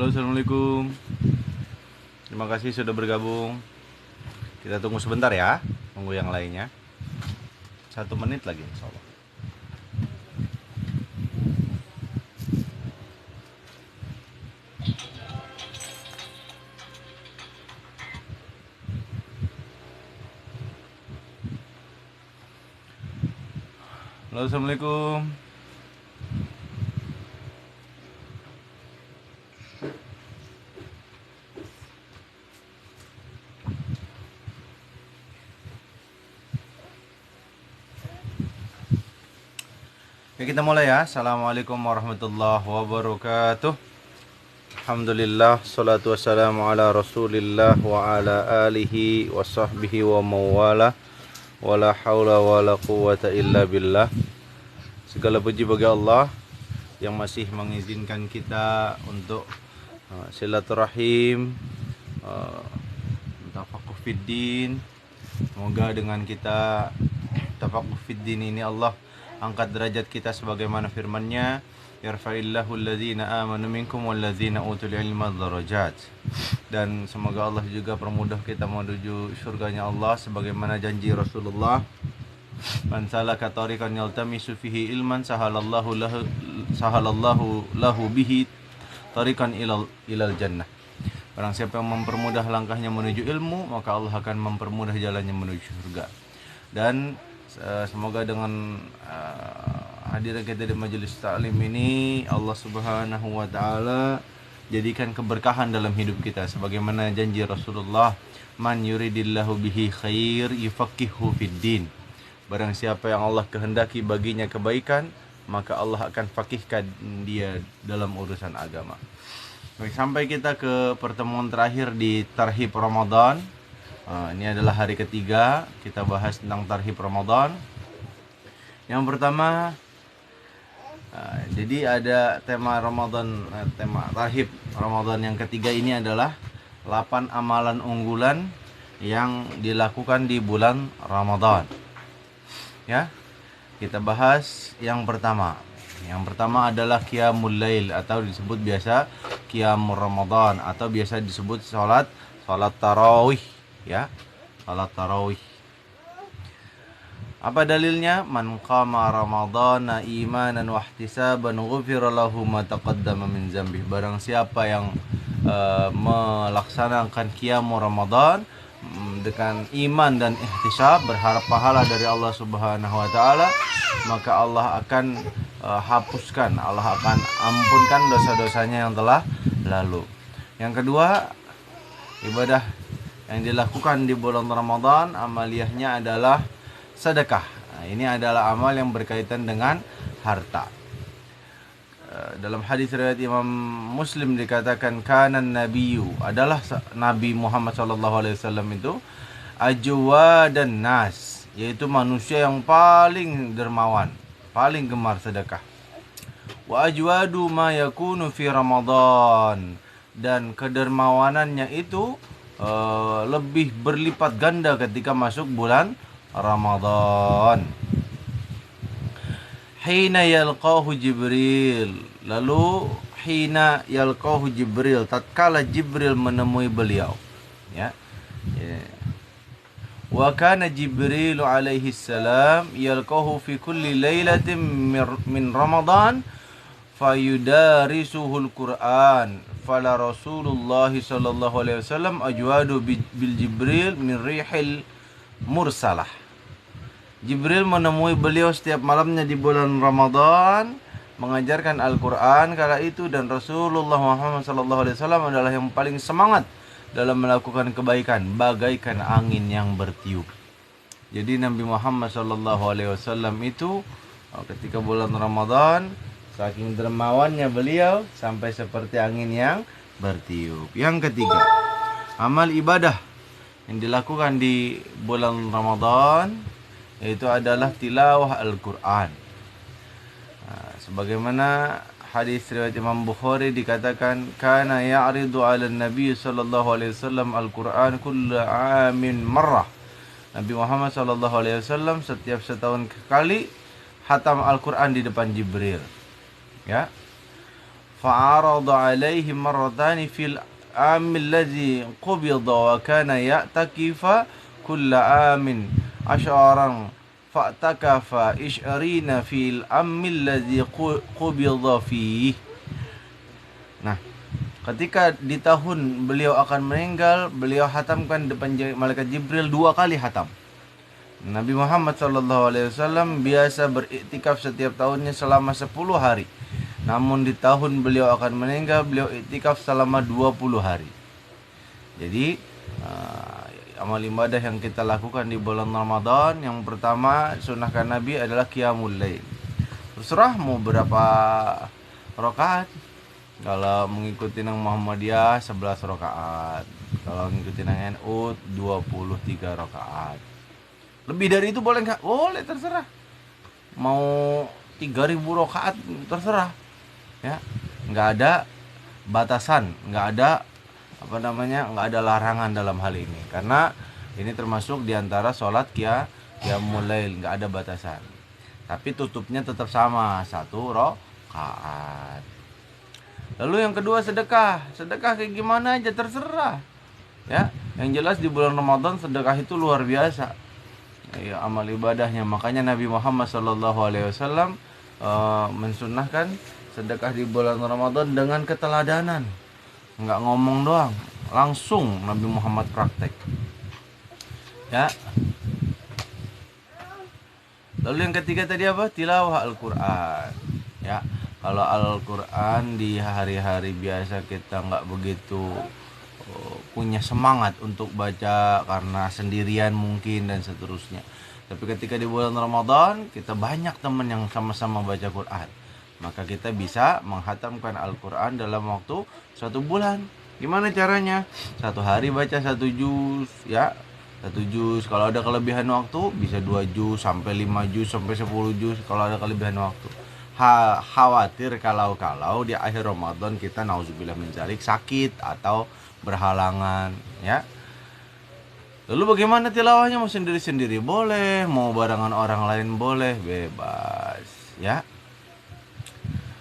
Halo, assalamualaikum. Terima kasih sudah bergabung. Kita tunggu sebentar ya, tunggu yang lainnya. 1 menit lagi, insya Allah. Halo, assalamualaikum. Oke, kita mulai ya. Assalamualaikum warahmatullahi wabarakatuh. Alhamdulillah, salatu wassalamu ala rasulillah wa ala alihi wa sahbihi wa mawala. Wala hawla wala quwwata illa billah. Segala puji bagi Allah yang masih mengizinkan kita untuk silaturahim, tafaqquh fiddin. Semoga dengan kita tafaqquh fiddin ini Allah angkat derajat kita sebagaimana firman-Nya, yarfa'illahu alladhina amanu minkum walladhina utul ilma darajat. Dan semoga Allah juga permudah kita menuju surganya Allah sebagaimana janji Rasulullah, man salaka tariqan yaltamisu fihi ilman sahalallahu lahu bihi tariqan ilal jannah. Barang siapa yang mempermudah langkahnya menuju ilmu, maka Allah akan mempermudah jalannya menuju surga. Dan semoga dengan hadiran kita di majelis taklim ini, Allah Subhanahu wa taala jadikan keberkahan dalam hidup kita sebagaimana janji Rasulullah, man yuridillahu bihi khair yufaqihuhu fiddin. Barang siapa yang Allah kehendaki baginya kebaikan, maka Allah akan fakihkan dia dalam urusan agama. Baik, sampai kita ke pertemuan terakhir di Tarhib Ramadan. Ini adalah hari ketiga kita bahas tentang Tarhib Ramadan. Yang pertama, jadi ada tema Ramadan, tema Tarhib Ramadan yang ketiga ini adalah 8 amalan unggulan yang dilakukan di bulan Ramadan. Ya, kita bahas yang pertama. Yang pertama adalah Qiyamul Lail atau disebut biasa Qiyamul Ramadan atau biasa disebut salat tarawih. Ya, salat tarawih. Apa dalilnya? Man qama ramadhana imanan wa ihtisaban ghufira lahu ma taqaddama min dzambi. Barang siapa yang melaksanakan qiyamul Ramadan dengan iman dan ihtisab, berharap pahala dari Allah Subhanahu wa taala, maka Allah akan hapuskan, Allah akan ampunkan dosa-dosanya yang telah lalu. Yang kedua, ibadah yang dilakukan di bulan Ramadan, amaliyahnya adalah sedekah. Nah, ini adalah amal yang berkaitan dengan harta. Dalam hadis riwayat Imam Muslim dikatakan kanan nabiyyu, adalah Nabi Muhammad SAW itu ajwa dan nas, yaitu manusia yang paling dermawan, paling gemar sedekah. Wa ajwadu ma yakunu fi Ramadan, dan kedermawanannya itu lebih berlipat ganda ketika masuk bulan Ramadan. Hina yalqahu Jibril, lalu hina yalqahu Jibril, tatkala Jibril menemui beliau, ya. Wa kana Jibril alaihi salam yalqahu fi kulli lailatin min Ramadan fayudarisuhul Qur'an. Fala Rasulullah sallallahu alaihi wasallam ajwadu bil Jibril min rihil mursalah. Jibril menemui beliau setiap malamnya di bulan Ramadan mengajarkan Al-Quran kala itu, dan Rasulullah Muhammad SAW adalah yang paling semangat dalam melakukan kebaikan bagaikan angin yang bertiup. Jadi Nabi Muhammad SAW itu ketika bulan Ramadan saking dermawannya beliau sampai seperti angin yang bertiup. Yang ketiga, amal ibadah yang dilakukan di bulan Ramadan yaitu adalah tilawah Al-Quran. Sebagaimana hadis riwayat Imam Bukhari dikatakan kana ya'ridu 'ala Nabi sallallahu alaihi wasallam Al-Quran kullu 'amin marrah. Nabi Muhammad sallallahu alaihi wasallam setiap setahun sekali khatam Al-Quran di depan Jibril. Ya. fa'arada alaihi marratani fil amil ladzi qubida wa kana ya'takifa kulla amin asharan fa'takafa ishrina fil amil ladzi qubida fihi. Nah, ketika di tahun beliau akan meninggal, beliau hatamkan depan malaikat Jibril 2 kali hatam. Nabi Muhammad SAW biasa beriktikaf setiap tahunnya selama 10 hari. Namun di tahun beliau akan meninggal, beliau iktikaf selama 20 hari. Jadi amal ibadah yang kita lakukan di bulan Ramadan, yang pertama sunahkan Nabi adalah qiyamul lail. Terserah mau berapa rakaat. Kalau mengikuti yang Muhammadiyah 11 rakaat. Kalau mengikuti yang NU 23 rakaat. Lebih dari itu boleh nggak? Boleh, terserah. Mau 3.000 rakaat terserah. Ya, nggak ada batasan, nggak ada nggak ada larangan dalam hal ini. Karena ini termasuk diantara sholat qiyamul lail, nggak ada batasan. Tapi tutupnya tetap sama, 1 rakaat. Lalu yang kedua sedekah. Sedekah kayak gimana aja terserah. Ya, yang jelas di bulan Ramadan sedekah itu luar biasa. Ya, amal ibadahnya. Makanya Nabi Muhammad SAW mensunnahkan sedekah di bulan Ramadan dengan keteladanan. Nggak ngomong doang, langsung Nabi Muhammad praktek. Ya. Lalu yang ketiga tadi apa? Tilawah Al-Quran. Ya, kalau Al-Quran di hari-hari biasa kita nggak begitu punya semangat untuk baca karena sendirian mungkin dan seterusnya. Tapi ketika di bulan Ramadan kita banyak teman yang sama-sama baca Quran, maka kita bisa menghatamkan Al-Quran dalam waktu 1 bulan. Gimana caranya? 1 hari baca 1 juz, ya, 1 juz. Kalau ada kelebihan waktu bisa 2 juz sampai 5 juz sampai 10 juz kalau ada kelebihan waktu. Khawatir kalau di akhir Ramadan kita nauzubillah min dzalik sakit atau berhalangan, ya. Lalu bagaimana tilawahnya? Mau sendiri-sendiri boleh, mau barengan orang lain boleh, bebas, ya.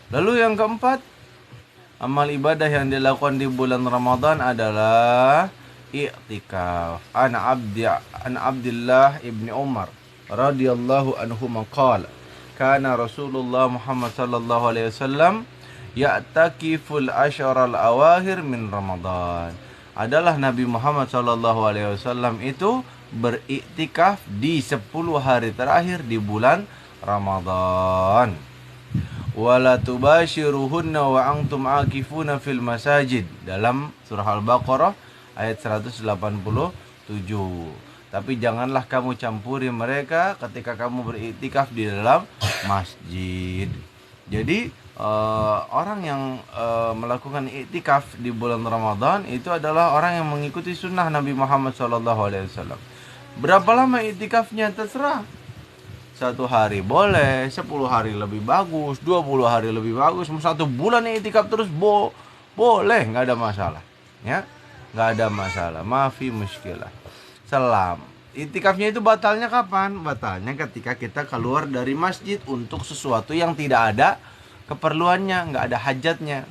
Lalu yang keempat, amal ibadah yang dilakukan di bulan Ramadan adalah i'tikaf. An Abdillah ibni Umar radhiyallahu anhu maqala kana Rasulullah Muhammad sallallahu alaihi wasallam ya'takiful asharal awahir min Ramadan. Adalah Nabi Muhammad sallallahu alaihi wasallam itu beriktikaf di 10 hari terakhir di bulan Ramadan. Wala tubashiruhunna wa antum akifuna fil masajid, dalam surah Al-Baqarah ayat 187. Tapi janganlah kamu campuri mereka ketika kamu beriktikaf di dalam masjid. Jadi orang yang melakukan iktikaf di bulan Ramadan itu adalah orang yang mengikuti sunnah Nabi Muhammad SAW. Berapa lama iktikafnya terserah. 1 hari boleh, 10 hari lebih bagus, 20 hari lebih bagus, 1 bulan iktikaf terus boleh, nggak ada masalah, ya, nggak ada masalah, maafi muskilah. Selam. Iktikafnya itu batalnya kapan? Batalnya ketika kita keluar dari masjid untuk sesuatu yang tidak ada keperluannya, nggak ada hajatnya.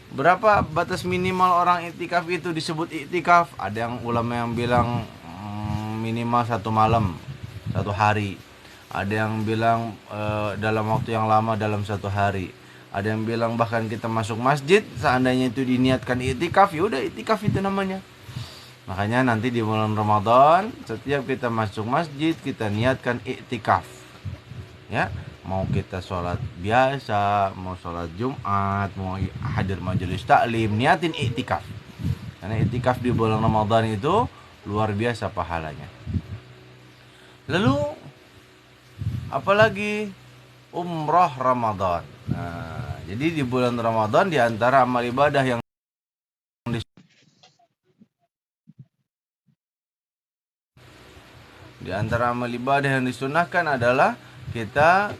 Berapa batas minimal orang iktikaf itu disebut iktikaf? Ada yang ulama yang bilang minimal 1 malam, 1 hari. Ada yang bilang dalam waktu yang lama dalam 1 hari. Ada yang bilang bahkan kita masuk masjid, seandainya itu diniatkan iktikaf, ya udah iktikaf itu namanya. Makanya nanti di bulan Ramadan setiap kita masuk masjid kita niatkan iktikaf. Ya, mau kita sholat biasa, mau sholat Jumat, mau hadir majelis taklim, niatin iktikaf. Karena iktikaf di bulan Ramadan itu luar biasa pahalanya. Lalu apalagi umrah Ramadan. Nah, jadi di bulan Ramadan di antara amal ibadah yang disunahkan adalah kita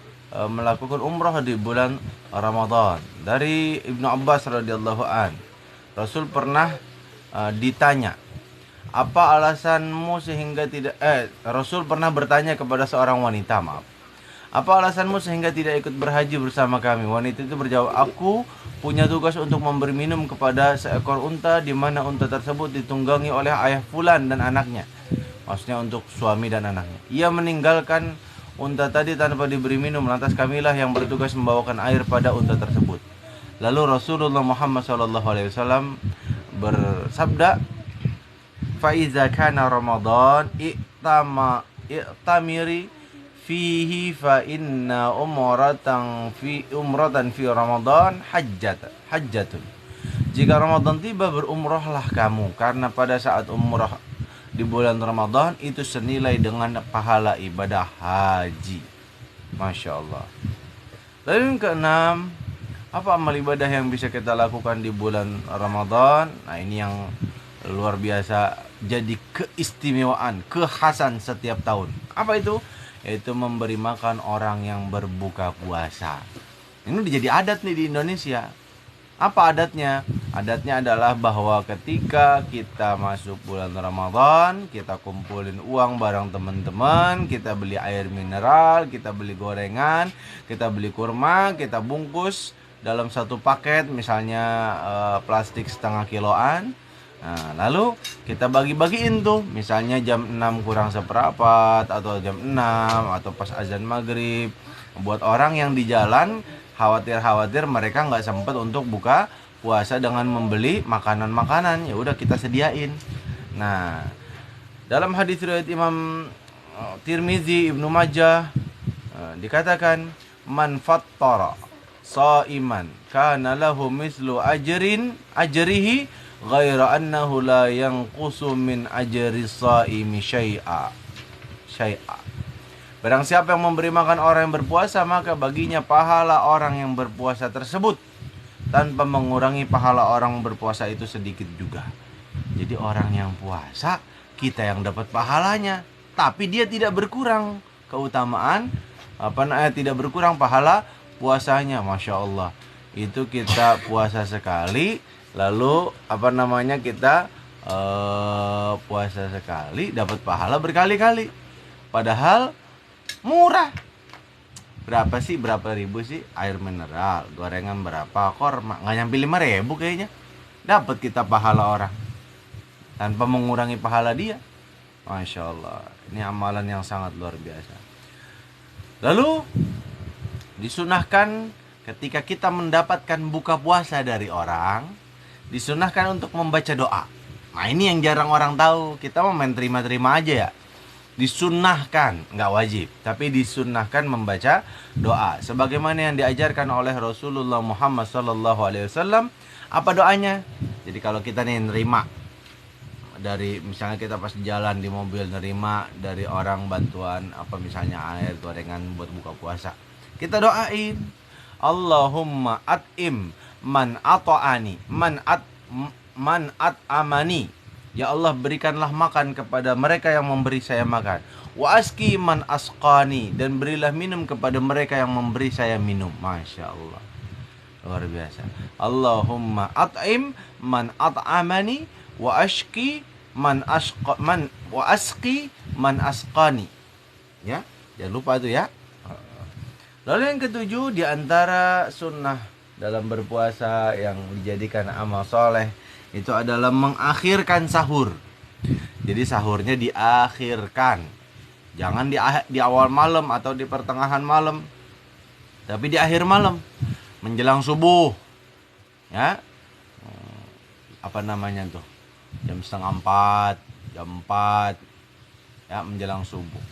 melakukan umrah di bulan Ramadan. Dari Ibnu Abbas radhiyallahu an, Rasul pernah ditanya, apa alasanmu sehingga tidak Rasul pernah bertanya kepada seorang wanita, Apa alasanmu sehingga tidak ikut berhaji bersama kami? Wanita itu berjawab, aku punya tugas untuk memberi minum kepada seekor unta, di mana unta tersebut ditunggangi oleh ayah fulan dan anaknya. Maksudnya untuk suami dan anaknya. Ia meninggalkan unta tadi tanpa diberi minum, lantas kamilah yang bertugas membawakan air pada unta tersebut. Lalu Rasulullah Muhammad SAW bersabda, "Faiza kana Ramadan i'tamiri fihi fa inna umratan fi Ramadan hajjatun." Jika Ramadan tiba, berumrahlah kamu, karena pada saat umrah di bulan Ramadan itu senilai dengan pahala ibadah haji. Masya Allah. Lalu yang keenam, apa amal ibadah yang bisa kita lakukan di bulan Ramadan? Nah, ini yang luar biasa, jadi keistimewaan, kekhasan setiap tahun. Apa itu? Yaitu memberi makan orang yang berbuka puasa. Ini udah jadi adat nih di Indonesia. Apa adatnya? Adatnya adalah bahwa ketika kita masuk bulan Ramadan, kita kumpulin uang bareng teman-teman, kita beli air mineral, kita beli gorengan, kita beli kurma, kita bungkus dalam satu paket, misalnya plastik setengah kiloan. Nah, lalu kita bagi-bagiin tuh, misalnya jam 6 kurang seperempat, atau jam 6, atau pas azan maghrib. Buat orang yang di jalan, khawatir mereka nggak sempat untuk buka puasa dengan membeli makanan-makanan, ya udah kita sediain. Nah, dalam hadis riwayat Imam Tirmizi, Ibnu Majah, dikatakan, man fattara shaiman kana lahu mislu ajrihi ghaira annahu la yanqusu min ajri shaimi syai'a. Barang siapa yang memberi makan orang yang berpuasa, maka baginya pahala orang yang berpuasa tersebut, tanpa mengurangi pahala orang berpuasa itu sedikit juga. Jadi orang yang puasa, kita yang dapat pahalanya, tapi dia tidak berkurang keutamaan, tidak berkurang pahala puasanya. Masya Allah. Itu kita puasa sekali, lalu kita puasa sekali dapat pahala berkali-kali. Padahal murah. Berapa ribu sih air mineral, gorengan berapa, korma, nggak nyampe 5.000 kayaknya. Dapat kita pahala orang tanpa mengurangi pahala dia. Masya Allah, ini amalan yang sangat luar biasa. Lalu disunahkan ketika kita mendapatkan buka puasa dari orang, disunahkan untuk membaca doa. Nah, ini yang jarang orang tahu. Kita mau main terima-terima aja ya. Disunahkan, nggak wajib, tapi disunahkan membaca doa sebagaimana yang diajarkan oleh Rasulullah Muhammad SAW. Apa doanya? Jadi kalau kita nih nerima dari, misalnya kita pas jalan di mobil, nerima dari orang bantuan misalnya air, gorengan buat buka puasa, kita doain, Allahumma at'im man ata'ani man at'amani. Ya Allah, berikanlah makan kepada mereka yang memberi saya makan. Wa aski man asqani, dan berilah minum kepada mereka yang memberi saya minum. Masya Allah, luar biasa. Allahumma at'im man at'amani wa aski man asqani. Ya, jangan lupa itu ya. Lalu yang ketujuh, di antara sunnah dalam berpuasa yang dijadikan amal soleh, itu adalah mengakhirkan sahur. Jadi sahurnya diakhirkan. Jangan di awal malam atau di pertengahan malam, tapi di akhir malam, menjelang subuh. Ya. Jam 3:30, jam 4. Ya, menjelang subuh.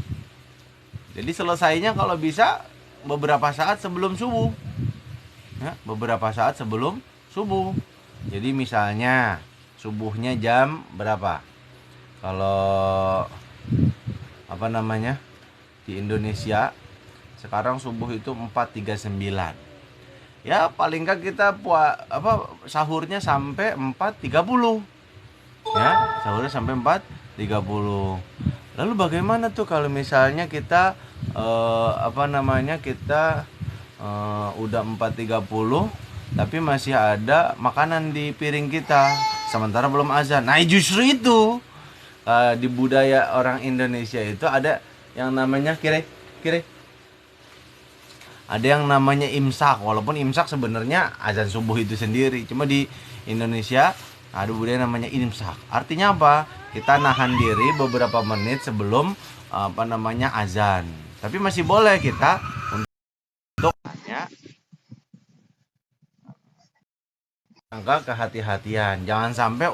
Jadi selesainya kalau bisa beberapa saat sebelum subuh. Ya, beberapa saat sebelum subuh. Jadi misalnya subuhnya jam berapa? Kalau di Indonesia sekarang subuh itu 4.39. Ya, paling enggak kita sahurnya sampai 4.30. Ya, sahurnya sampai 4.30. Lalu bagaimana tuh kalau misalnya kita udah 4.30 tapi masih ada makanan di piring kita sementara belum azan. Nah, justru itu di budaya orang Indonesia itu ada yang namanya kire. ada yang namanya imsak. Walaupun imsak sebenarnya azan subuh itu sendiri, cuma di Indonesia ada budaya namanya imsak. Artinya apa? Kita nahan diri beberapa menit sebelum azan. Tapi masih boleh kita untuk hanya angka kehati-hatian. Jangan sampai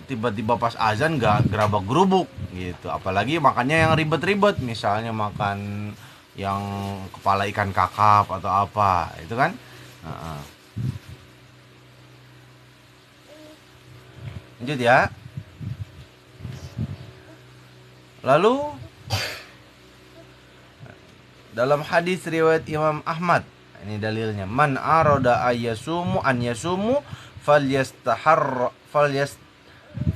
tiba-tiba pas azan gak gerabak gerubuk gitu. Apalagi makannya yang ribet-ribet, misalnya makan yang kepala ikan kakap atau apa, itu kan. Lanjut ya. Lalu dalam hadis riwayat Imam Ahmad, ini dalilnya, man arada ayyasumu an yasumu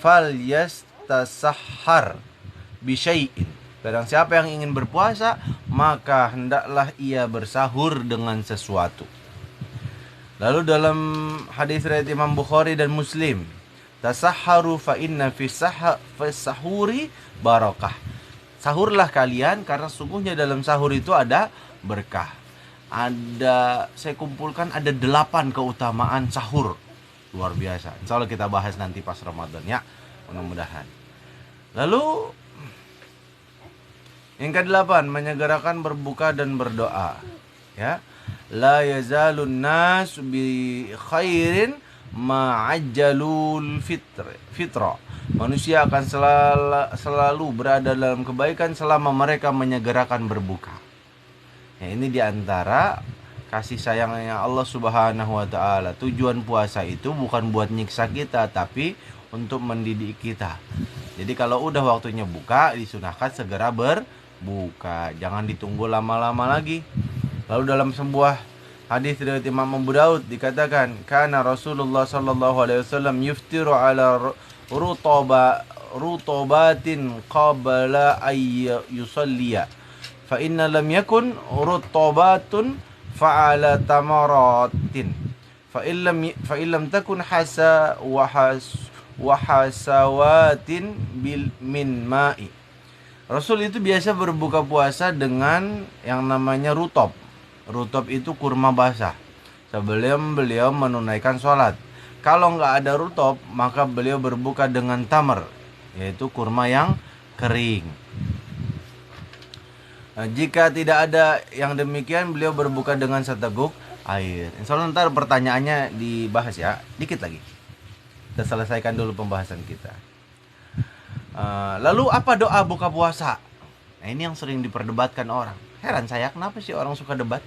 falyastasahhar bi syai'in. Barang siapa yang ingin berpuasa, maka hendaklah ia bersahur dengan sesuatu. Lalu dalam hadis riwayat Imam Bukhari dan Muslim, tasahharu fa inna fi sahuri barakah. Sahurlah kalian karena sungguhnya dalam sahur itu ada berkah. Saya kumpulkan ada 8 keutamaan sahur. Luar biasa. Insya Allah kita bahas nanti pas Ramadan ya, mudah-mudahan. Lalu yang ke-8, menyegerakan berbuka dan berdoa. Ya. La yazalun nas bi khairin ma'ajjalul fitra. Manusia akan selalu berada dalam kebaikan selama mereka menyegerakan berbuka. Ya, ini diantara kasih sayangnya Allah Subhanahu wa ta'ala. Tujuan puasa itu bukan buat nyiksa kita, tapi untuk mendidik kita. Jadi kalau udah waktunya buka, disunahkan segera berbuka, jangan ditunggu lama-lama lagi. Lalu dalam sebuah hadis riwayat Imam Abu Daud dikatakan, kana Rasulullah sallallahu alaihi wasallam yuftiru ala rutobatin qabla ay yusalliya, fa inna lam yakun rutobatun fa'ala tamaratin, fa illam takun wahasawatin bil min ma'i. Rasul itu biasa berbuka puasa dengan yang namanya rutop. Rutop itu kurma basah sebelum beliau menunaikan sholat. Kalau nggak ada rutop, maka beliau berbuka dengan tamar, yaitu kurma yang kering. Nah, jika tidak ada yang demikian, beliau berbuka dengan seteguk air. Insya Allah ntar pertanyaannya dibahas ya, dikit lagi. Kita selesaikan dulu pembahasan kita. Lalu apa doa buka puasa? Nah, ini yang sering diperdebatkan orang. Heran saya, kenapa sih orang suka debat?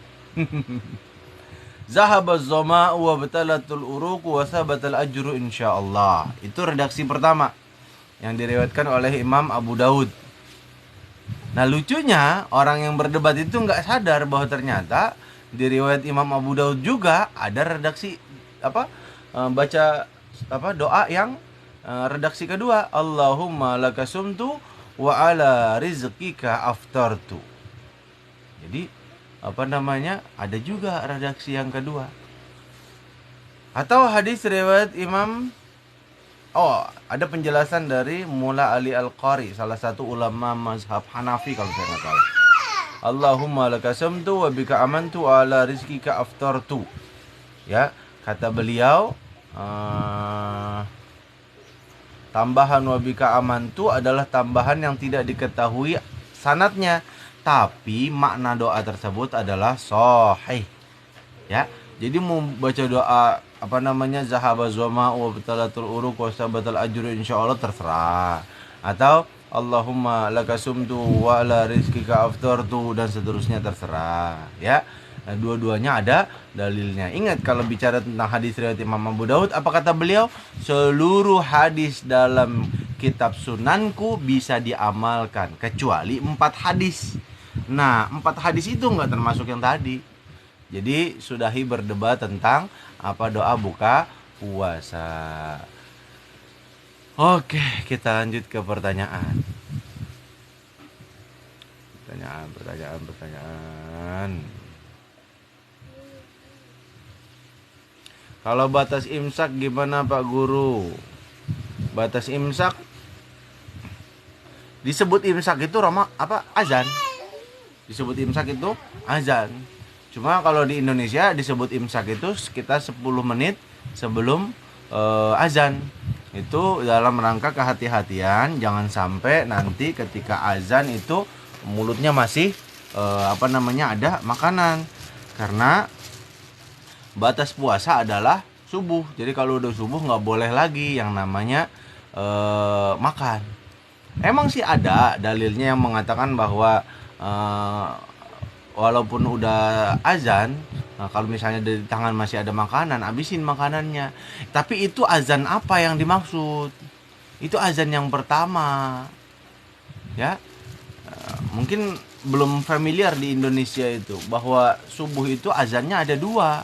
Zahabaz zama'u wa batalatul uruq wa sabatal ajru insyaallah. Itu redaksi pertama yang diriwayatkan oleh Imam Abu Daud. Nah, lucunya orang yang berdebat itu nggak sadar bahwa ternyata di riwayat Imam Abu Daud juga ada redaksi baca doa yang redaksi kedua, Allahumma lakasumtu wa ala rizqika aftartu. Jadi ada juga redaksi yang kedua. Atau hadis riwayat ada penjelasan dari Mula Ali Al-Qari, salah satu ulama mazhab Hanafi kalau saya nggak salah. Allahumma lakasamtu wa bika amantu wa ala rizqika aftartu. Ya, kata beliau, tambahan wa bika amantu adalah tambahan yang tidak diketahui sanadnya, tapi makna doa tersebut adalah sahih. Ya, jadi mau baca doa zahabaz zama'u wa batalatul uruq wa sabatal ajru insyaallah terserah, atau Allahumma lakasumtu wa ala rizqika aftartu dan seterusnya terserah ya. Nah, dua-duanya ada dalilnya. Ingat, kalau bicara tentang hadis riwayat Imam Abu Daud, apa kata beliau? Seluruh hadis dalam kitab sunanku bisa diamalkan kecuali 4 hadis. Nah, 4 hadis itu nggak termasuk yang tadi. Jadi sudahi berdebat tentang apa doa buka puasa. Oke, kita lanjut ke pertanyaan. Pertanyaan. Kalau batas imsak gimana Pak Guru? Batas imsak disebut imsak itu azan. Disebut imsak itu azan. Cuma kalau di Indonesia disebut imsak itu sekitar 10 menit sebelum azan. Itu dalam rangka kehati-hatian, jangan sampai nanti ketika azan itu mulutnya masih ada makanan. Karena batas puasa adalah subuh. Jadi kalau udah subuh nggak boleh lagi yang namanya makan. Emang sih ada dalilnya yang mengatakan bahwa walaupun udah azan, kalau misalnya di tangan masih ada makanan, habisin makanannya. Tapi itu azan apa yang dimaksud? Itu azan yang pertama, ya. Mungkin belum familiar di Indonesia itu bahwa subuh itu azannya ada dua.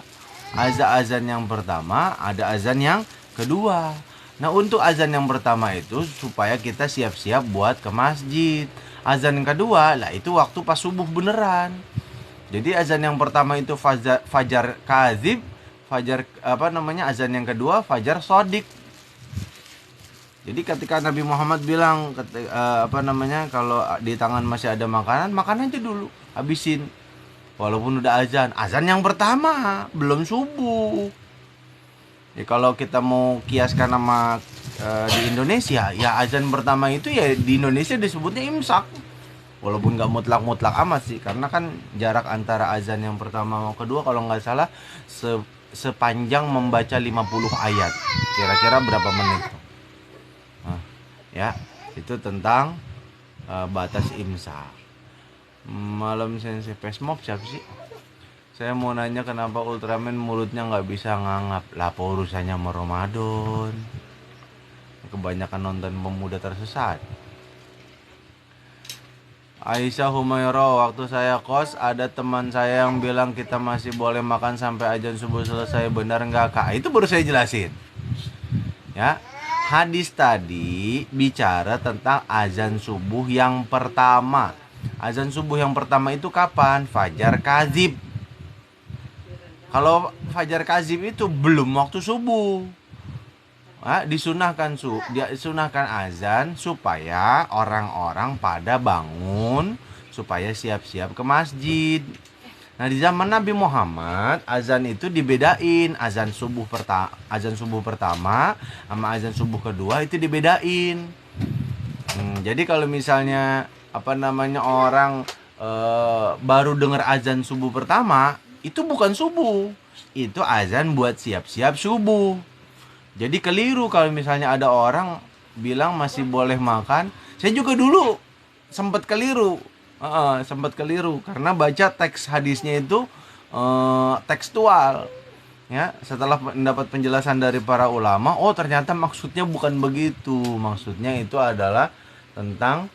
Ada azan yang pertama, ada azan yang kedua. Nah, untuk azan yang pertama itu supaya kita siap-siap buat ke masjid. Azan yang kedua lah itu waktu pas subuh beneran. Jadi azan yang pertama itu fajar kazib, azan yang kedua fajar sodik. Jadi ketika Nabi Muhammad bilang kalau di tangan masih ada makanan, makan aja dulu, habisin. Walaupun udah azan yang pertama, belum subuh. Ya kalau kita mau kiaskan sama di Indonesia, ya azan pertama itu ya di Indonesia disebutnya imsak. Walaupun nggak mutlak amat sih, karena kan jarak antara azan yang pertama sama kedua kalau nggak salah sepanjang membaca 50 ayat. Kira-kira berapa menit? Ya, itu tentang batas imsak. Malam Sensei Pesmop siapa sih? Saya mau nanya kenapa Ultraman mulutnya nggak bisa ngangap. Lah apa urusannya sama Ramadan? Kebanyakan nonton pemuda tersesat. Aisyah Humaira, waktu saya kos ada teman saya yang bilang kita masih boleh makan sampai azan subuh selesai. Benar nggak kak? Itu baru saya jelasin. Ya, hadis tadi bicara tentang azan subuh yang pertama. Azan subuh yang pertama itu kapan? Fajar kazib. Kalau fajar kazib itu belum waktu subuh. Disunahkan azan supaya orang-orang pada bangun, supaya siap-siap ke masjid. Nah, di zaman Nabi Muhammad azan itu dibedain, azan subuh pertama sama azan subuh kedua itu dibedain. Jadi kalau misalnya orang baru dengar azan subuh pertama, itu bukan subuh, itu azan buat siap-siap subuh. Jadi keliru kalau misalnya ada orang bilang masih boleh makan. Saya juga dulu sempat keliru karena baca teks hadisnya itu tekstual. Ya, setelah mendapat penjelasan dari para ulama, oh ternyata maksudnya bukan begitu. Maksudnya itu adalah tentang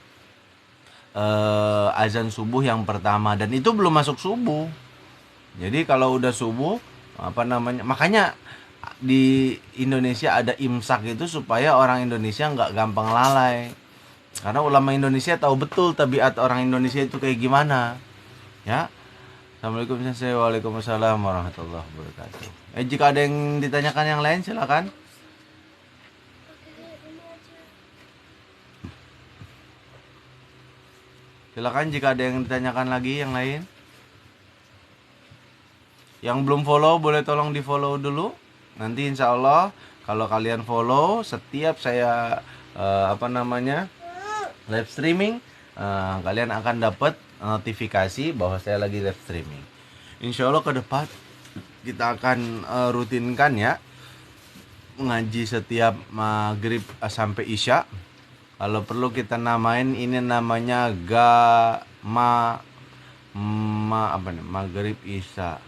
azan subuh yang pertama, dan itu belum masuk subuh. Jadi kalau udah subuh makanya di Indonesia ada imsak itu supaya orang Indonesia nggak gampang lalai. Karena ulama Indonesia tahu betul tabiat orang Indonesia itu kayak gimana. Ya. Assalamualaikum warahmatullahi wabarakatuh. Waalaikumsalam warahmatullahi wabarakatuh. Jika ada yang ditanyakan yang lain silakan. Silakan jika ada yang ditanyakan lagi yang lain. Yang belum follow boleh tolong di follow dulu. Nanti insya Allah kalau kalian follow setiap saya live streaming, kalian akan dapat notifikasi bahwa saya lagi live streaming. Insya Allah ke depan kita akan rutinkan ya, ngaji setiap maghrib sampai isya. Kalau perlu kita namain ini namanya maghrib isya.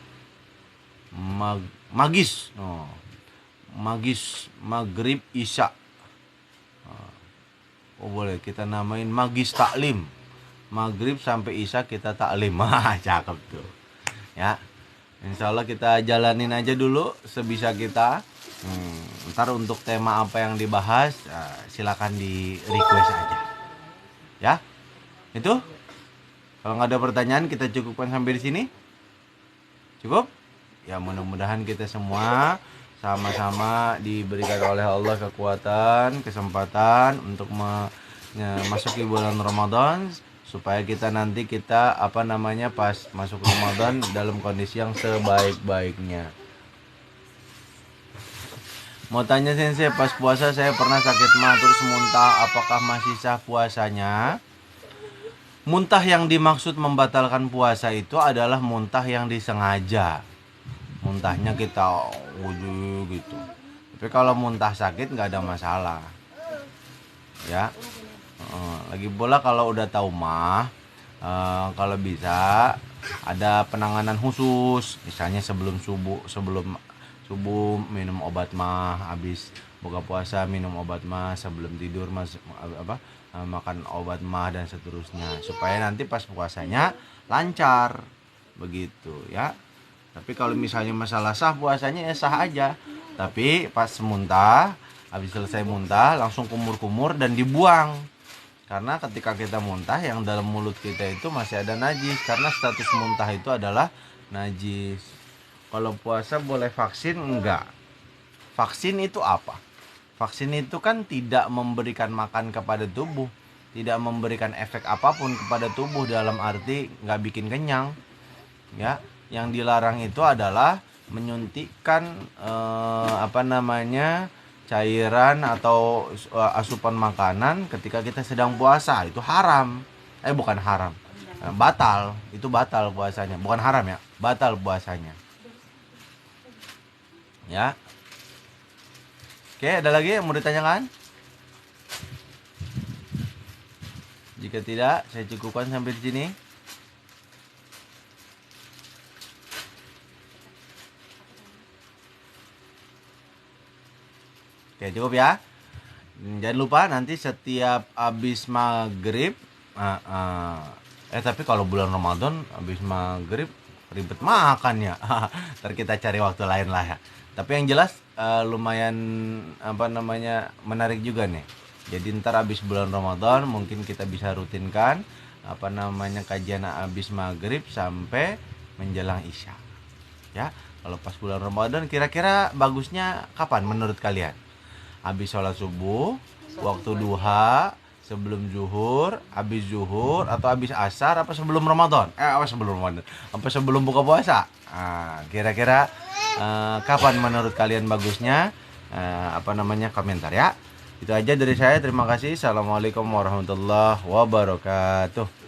Magis maghrib isya. Boleh kita namain magis taklim. Maghrib sampai isya kita taklim. Cakep tuh. Ya, insya Allah kita jalanin aja dulu sebisa kita. Ntar untuk tema apa yang dibahas silakan di request aja. Ya, itu. Kalau nggak ada pertanyaan kita cukupkan sampai di sini. Cukup? Ya, mudah-mudahan kita semua sama-sama diberikan oleh Allah kekuatan, kesempatan untuk memasuki bulan Ramadan supaya kita nanti pas masuk Ramadan dalam kondisi yang sebaik-baiknya. Mau tanya Sensei, pas puasa saya pernah sakit mah terus muntah, apakah masih sah puasanya? Muntah yang dimaksud membatalkan puasa itu adalah muntah yang disengaja. Muntahnya kita gitu. Tapi kalau muntah sakit nggak ada masalah. Ya. Lagi pula kalau udah tahu mah, kalau bisa ada penanganan khusus. Misalnya sebelum subuh minum obat mah, habis buka puasa minum obat mah, sebelum tidur makan obat mah dan seterusnya, supaya nanti pas puasanya lancar begitu ya. Tapi kalau misalnya masalah sah puasanya ya sah aja, tapi pas muntah, habis selesai muntah langsung kumur-kumur dan dibuang, karena ketika kita muntah yang dalam mulut kita itu masih ada najis, karena status muntah itu adalah najis. Kalau puasa boleh vaksin? Enggak. Vaksin itu apa? Vaksin itu kan tidak memberikan makan kepada tubuh, tidak memberikan efek apapun kepada tubuh, dalam arti nggak bikin kenyang. Ya, yang dilarang itu adalah menyuntikkan cairan atau asupan makanan ketika kita sedang puasa. Itu haram. Bukan haram. Batal. Itu batal puasanya. Bukan haram ya, batal puasanya. Ya. Oke, ada lagi yang mau ditanyakan? Jika tidak, saya cukupkan sampai di sini. Oke, cukup ya. Jangan lupa nanti setiap habis maghrib. Tapi kalau bulan Ramadan habis maghrib ribet makan ya. Ntar kita cari waktu lain lah ya. Tapi yang jelas lumayan menarik juga nih. Jadi ntar habis bulan Ramadan mungkin kita bisa rutinkan kajian habis maghrib sampai menjelang isya. Ya, kalau pas bulan Ramadan kira-kira bagusnya kapan menurut kalian? Habis sholat subuh, waktu duha, sebelum zuhur, habis zuhur, atau habis asar, apa sebelum Ramadan? Apa sebelum buka puasa? Kira-kira kapan menurut kalian bagusnya? Komentar ya. Itu aja dari saya. Terima kasih. Assalamualaikum warahmatullahi wabarakatuh.